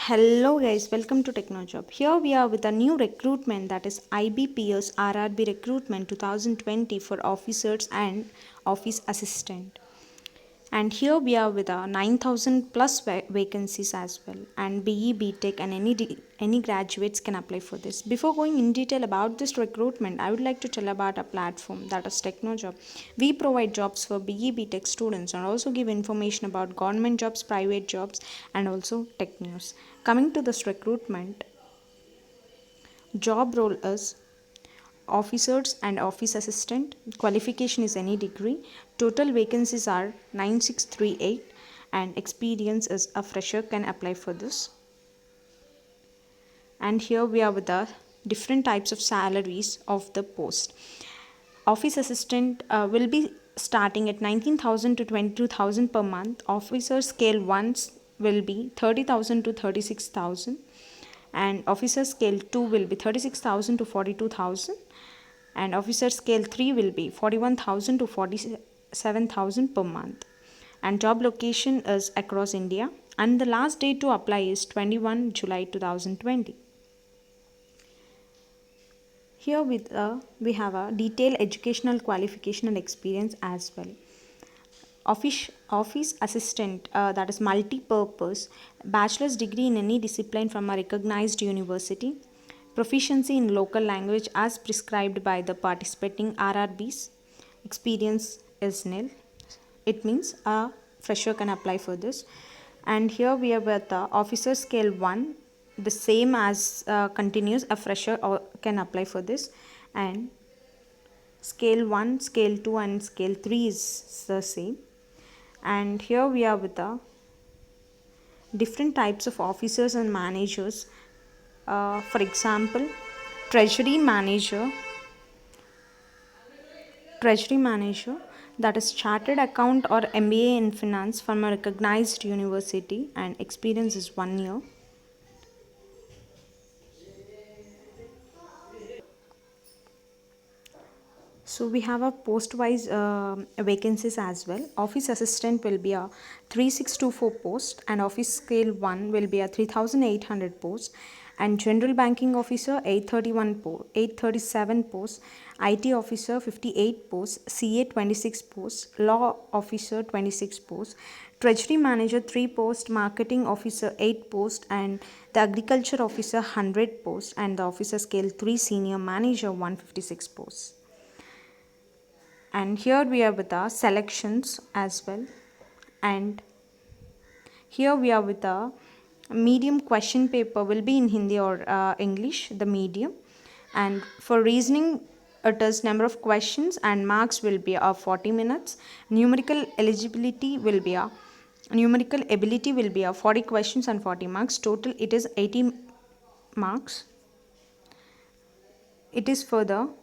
Hello guys, welcome to TechnoJob. Here we are with a new recruitment, that is IBPS RRB recruitment 2020 for officers and office assistant. And here we are with a 9,000 plus vacancies as well, and BE, BTech and any graduates can apply for this. Before going in detail about this recruitment, I would like to tell about a platform, that is TechnoJob. We provide jobs for BE, BTech students and also give information about government jobs, private jobs and also tech news. Coming to this recruitment, job role is officers and office assistant. Qualification is any degree. Total vacancies are 9638 and experience is a fresher can apply for this. And here we are with the different types of salaries of the post. Office assistant will be starting at 19,000 to 22,000 per month. Officer scale 1 will be 30,000 to 36,000 and officer scale 2 will be 36,000 to 42,000 and officer scale 3 will be 41,000 to 47,000 per month. And job location is across India and the last date to apply is 21 July 2020. Here we have a detailed educational qualification and experience as well. Office assistant, that is multi-purpose, bachelor's degree in any discipline from a recognized university, proficiency in local language as prescribed by the participating RRBs, experience is nil. It means a fresher can apply for this. And here we are with the officer scale 1, the same as continues, a fresher can apply for this. And scale 1, scale 2 and scale 3 is the same. And here we are with the different types of officers and managers. For example, treasury manager, that is chartered account or MBA in finance from a recognized university and experience is 1 year. So we have a post-wise vacancies as well. Office assistant will be a 3624 post and office scale 1 will be a 3800 post and general banking officer 837 posts, IT officer 58 posts, CA 26 posts, law officer 26 posts, treasury manager 3 posts, marketing officer 8 posts and the agriculture officer 100 posts and the officer scale 3 senior manager 156 posts. And here we are with our selections as well. And here we are with a medium question paper will be in Hindi or English, the medium. And for reasoning, it is number of questions and marks will be 40 minutes. Numerical ability will be 40 questions and 40 marks. Total it is 80 marks. It is for the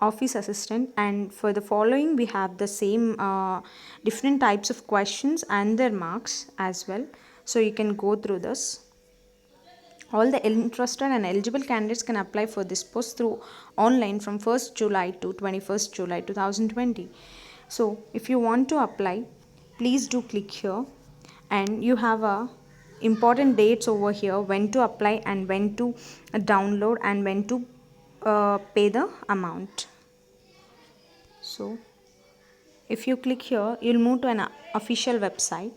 office assistant, and for the following we have the same different types of questions and their marks as well, so you can go through this. All the interested and eligible candidates can apply for this post through online from 1st July to 21st July 2020. So if you want to apply, please do click here and you have a important dates over here, when to apply and when to download and when to pay the amount. So if you click here, you'll move to an official website.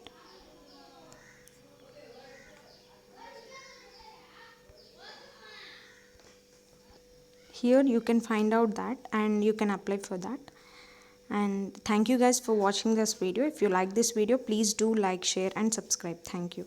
Here you can find out that and you can apply for that. And thank you guys for watching this video. If you like this video, please do like, share and subscribe. Thank you.